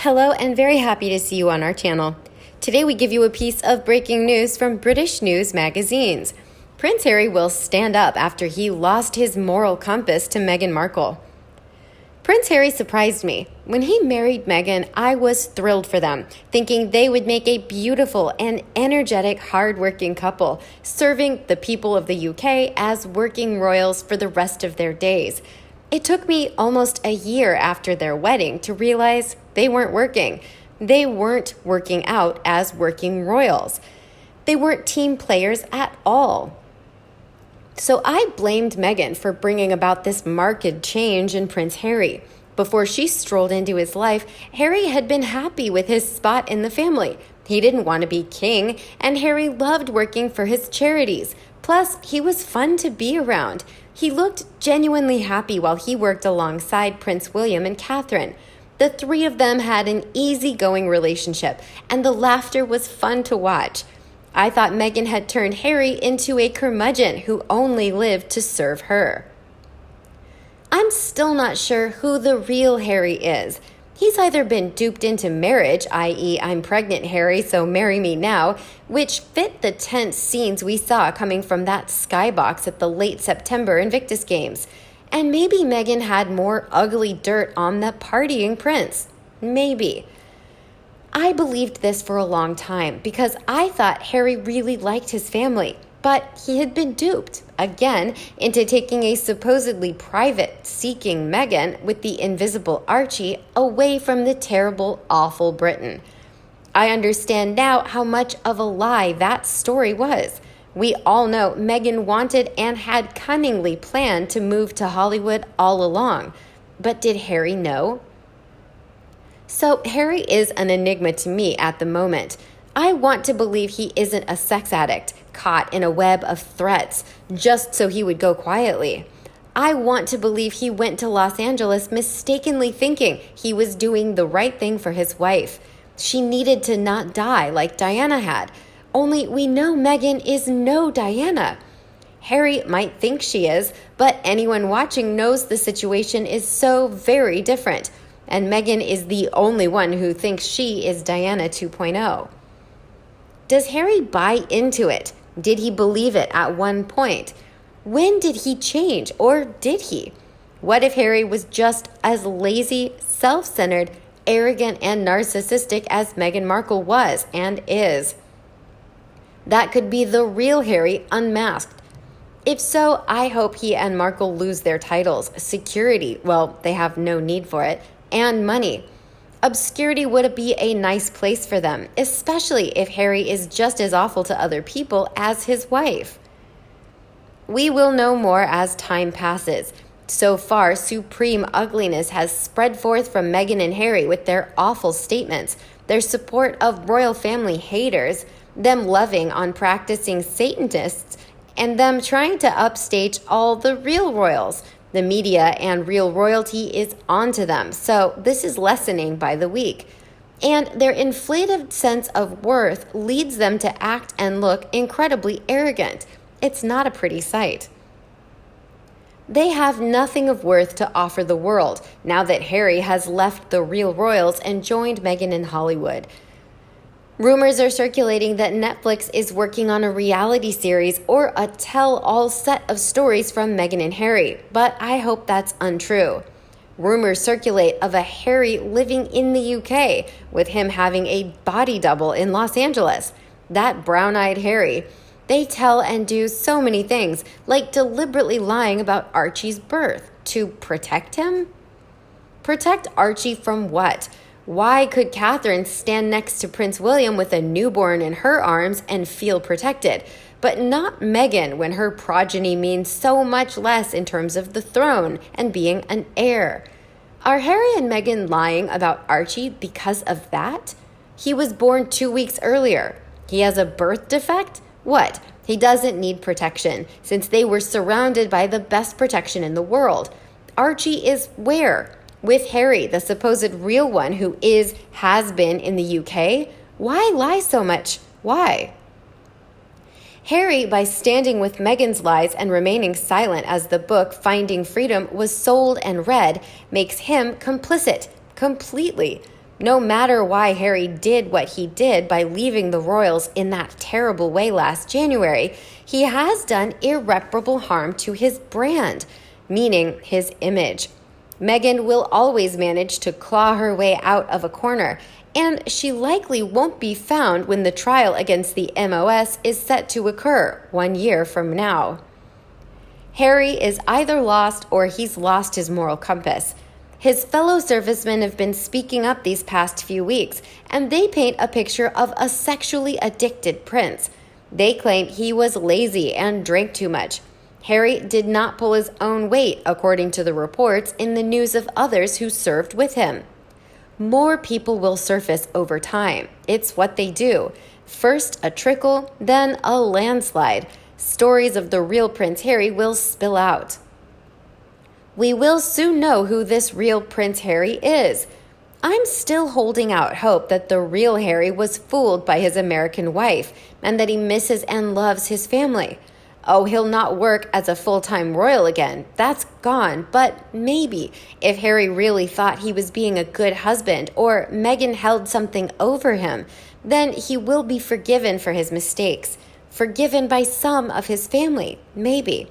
Hello and very happy to see you on our channel. Today we give you a piece of breaking news from British news magazines. Prince Harry will stand up after he lost his moral compass to Meghan Markle. Prince Harry surprised me. When he married Meghan, I was thrilled for them, thinking they would make a beautiful and energetic, hard-working couple, serving the people of the UK as working royals for the rest of their days. It took me almost a year after their wedding to realize they weren't working. They weren't working out as working royals. They weren't team players at all. So I blamed Meghan for bringing about this marked change in Prince Harry. Before she strolled into his life, Harry had been happy with his spot in the family. He didn't want to be king, and Harry loved working for his charities. Plus, he was fun to be around. He looked genuinely happy while he worked alongside Prince William and Catherine. The three of them had an easygoing relationship, and the laughter was fun to watch. I thought Meghan had turned Harry into a curmudgeon who only lived to serve her. I'm still not sure who the real Harry is. He's either been duped into marriage, i.e. I'm pregnant, Harry, so marry me now, which fit the tense scenes we saw coming from that skybox at the late September Invictus Games. And maybe Meghan had more ugly dirt on the partying prince. Maybe. I believed this for a long time because I thought Harry really liked his family, but he had been duped, again, into taking a supposedly private-seeking Meghan with the invisible Archie away from the terrible, awful Britain. I understand now how much of a lie that story was. We all know Meghan wanted and had cunningly planned to move to Hollywood all along. But did Harry know? So Harry is an enigma to me at the moment. I want to believe he isn't a sex addict, caught in a web of threats, just so he would go quietly. I want to believe he went to Los Angeles mistakenly thinking he was doing the right thing for his wife. She needed to not die like Diana had. Only we know Meghan is no Diana. Harry might think she is, but anyone watching knows the situation is so very different. And Meghan is the only one who thinks she is Diana 2.0. Does Harry buy into it? Did he believe it at one point? When did he change, or did he? What if Harry was just as lazy, self-centered, arrogant, and narcissistic as Meghan Markle was and is? That could be the real Harry unmasked. If so, I hope he and Markle lose their titles, security, well, they have no need for it, and money. Obscurity would be a nice place for them, especially if Harry is just as awful to other people as his wife. We will know more as time passes. So far, supreme ugliness has spread forth from Meghan and Harry with their awful statements, their support of royal family haters, them loving on practicing Satanists, and them trying to upstage all the real royals. The media and real royalty is onto them, so this is lessening by the week. And their inflated sense of worth leads them to act and look incredibly arrogant. It's not a pretty sight. They have nothing of worth to offer the world now that Harry has left the real royals and joined Meghan in Hollywood. Rumors are circulating that Netflix is working on a reality series or a tell-all set of stories from Meghan and Harry, but I hope that's untrue. Rumors circulate of a Harry living in the UK, with him having a body double in Los Angeles. That brown-eyed Harry. They tell and do so many things, like deliberately lying about Archie's birth. To protect him? Protect Archie from what? Why could Catherine stand next to Prince William with a newborn in her arms and feel protected, but not Meghan when her progeny means so much less in terms of the throne and being an heir? Are Harry and Meghan lying about Archie because of that? He was born 2 weeks earlier. He has a birth defect? What? He doesn't need protection, since they were surrounded by the best protection in the world. Archie is where? With Harry, the supposed real one who has been in the UK? Why lie so much? Why? Harry, by standing with Meghan's lies and remaining silent as the book Finding Freedom was sold and read, makes him complicit, completely. No matter why Harry did what he did by leaving the royals in that terrible way last January, he has done irreparable harm to his brand, meaning his image. Meghan will always manage to claw her way out of a corner, and she likely won't be found when the trial against the MOS is set to occur 1 year from now. Harry is either lost or he's lost his moral compass. His fellow servicemen have been speaking up these past few weeks, and they paint a picture of a sexually addicted prince. They claim he was lazy and drank too much. Harry did not pull his own weight, according to the reports in the news of others who served with him. More people will surface over time. It's what they do. First a trickle, then a landslide. Stories of the real Prince Harry will spill out. We will soon know who this real Prince Harry is. I'm still holding out hope that the real Harry was fooled by his American wife and that he misses and loves his family. Oh, he'll not work as a full-time royal again. That's gone. But maybe if Harry really thought he was being a good husband or Meghan held something over him, then he will be forgiven for his mistakes. Forgiven by some of his family, maybe.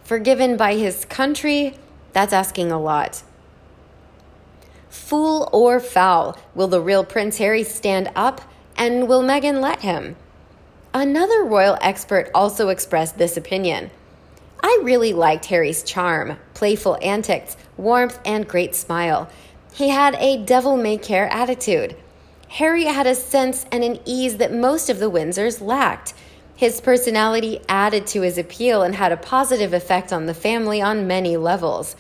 Forgiven by his country, that's asking a lot. Fool or foul, will the real Prince Harry stand up, and will Meghan let him? Another royal expert also expressed this opinion. I really liked Harry's charm, playful antics, warmth, and great smile. He had a devil-may-care attitude. Harry had a sense and an ease that most of the Windsors lacked. His personality added to his appeal and had a positive effect on the family on many levels.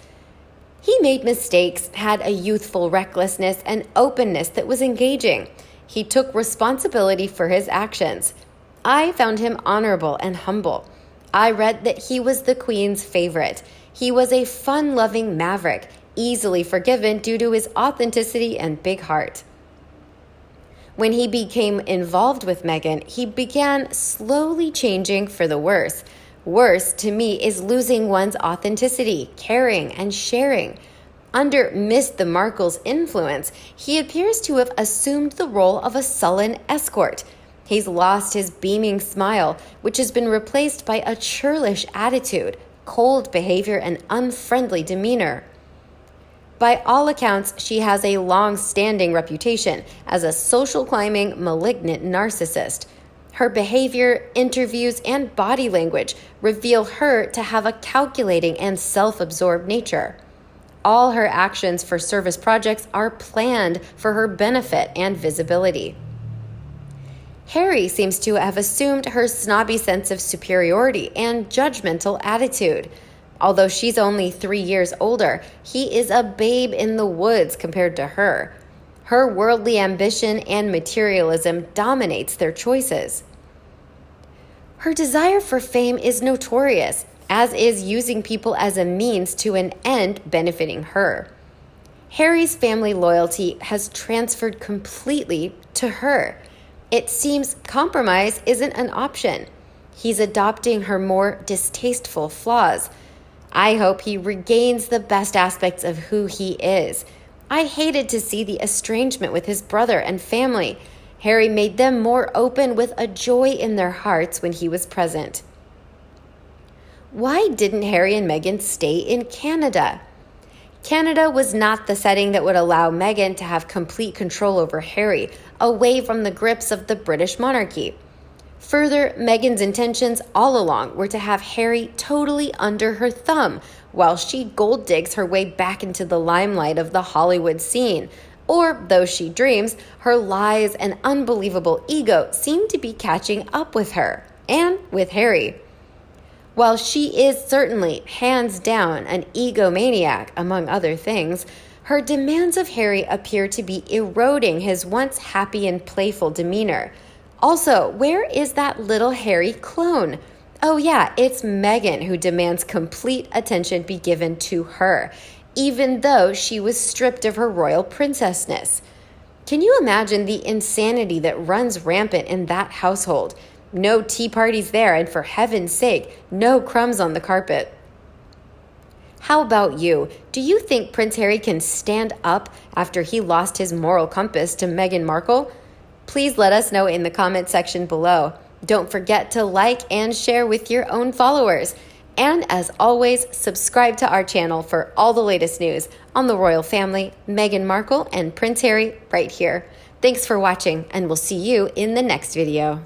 He made mistakes, had a youthful recklessness and openness that was engaging. He took responsibility for his actions. I found him honorable and humble. I read that he was the Queen's favorite. He was a fun-loving maverick, easily forgiven due to his authenticity and big heart. When he became involved with Meghan, he began slowly changing for the worse. Worse, to me, is losing one's authenticity, caring, and sharing. Under Miss the Markle's influence, he appears to have assumed the role of a sullen escort. He's lost his beaming smile, which has been replaced by a churlish attitude, cold behavior, and unfriendly demeanor. By all accounts, she has a long-standing reputation as a social-climbing, malignant narcissist. Her behavior, interviews, and body language reveal her to have a calculating and self-absorbed nature. All her actions for service projects are planned for her benefit and visibility. Harry seems to have assumed her snobby sense of superiority and judgmental attitude. Although she's only 3 years older, he is a babe in the woods compared to her. Her worldly ambition and materialism dominates their choices. Her desire for fame is notorious, as is using people as a means to an end benefiting her. Harry's family loyalty has transferred completely to her. It seems compromise isn't an option. He's adopting her more distasteful flaws. I hope he regains the best aspects of who he is. I hated to see the estrangement with his brother and family. Harry made them more open with a joy in their hearts when he was present. Why didn't Harry and Meghan stay in Canada? Canada was not the setting that would allow Meghan to have complete control over Harry, away from the grips of the British monarchy. Further, Meghan's intentions all along were to have Harry totally under her thumb while she gold digs her way back into the limelight of the Hollywood scene. Or, though she dreams, her lies and unbelievable ego seem to be catching up with her, and with Harry. While she is certainly, hands down, an egomaniac, among other things, her demands of Harry appear to be eroding his once happy and playful demeanor. Also, where is that little Harry clone? Oh yeah, it's Meghan who demands complete attention be given to her, even though she was stripped of her royal princessness. Can you imagine the insanity that runs rampant in that household? No tea parties there, and for heaven's sake, no crumbs on the carpet. How about you? Do you think Prince Harry can stand up after he lost his moral compass to Meghan Markle? Please let us know in the comment section below. Don't forget to like and share with your own followers. And as always, subscribe to our channel for all the latest news on the royal family, Meghan Markle and Prince Harry right here. Thanks for watching, and we'll see you in the next video.